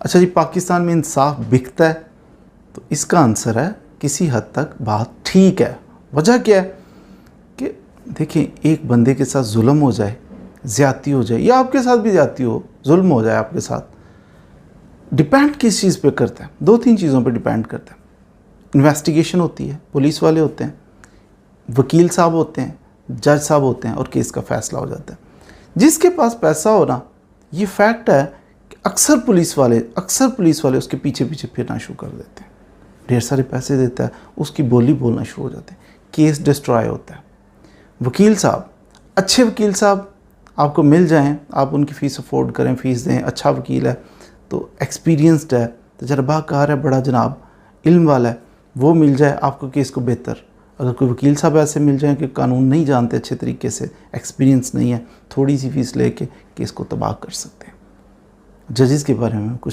अच्छा जी, पाकिस्तान में इंसाफ बिकता है? तो इसका आंसर है किसी हद तक बात ठीक है। वजह क्या है कि देखिए, एक बंदे के साथ जुल्म हो जाए, ज़्यादती हो जाए, या आपके साथ भी ज़्यादती हो, जुल्म हो जाए आपके साथ, डिपेंड किस चीज़ पे करता है? दो तीन चीज़ों पे डिपेंड करता है। इन्वेस्टिगेशन होती है, पुलिस वाले होते हैं, वकील साहब होते हैं, जज साहब होते हैं, और केस का फैसला हो जाता है। जिसके पास पैसा हो ना, ये फैक्ट है कि अक्सर पुलिस वाले उसके पीछे पीछे फिरना शुरू कर देते हैं। ढेर सारे पैसे देता है, उसकी बोली बोलना शुरू हो जाते हैं, केस डिस्ट्रॉय होता है। वकील साहब, अच्छे वकील साहब आपको मिल जाएं, आप उनकी फ़ीस अफोर्ड करें, फ़ीस दें, अच्छा वकील है तो एक्सपीरियंसड है, तजर्बाकार है, बड़ा जनाब इल्म वाला है, वो मिल जाए आपको केस को बेहतर। अगर कोई वकील साहब ऐसे मिल जाएं कि कानून नहीं जानते अच्छे तरीके से, एक्सपीरियंस नहीं है, थोड़ी सी फ़ीस लेके केस को तबाह कर सकते हैं। जजेस के बारे में कुछ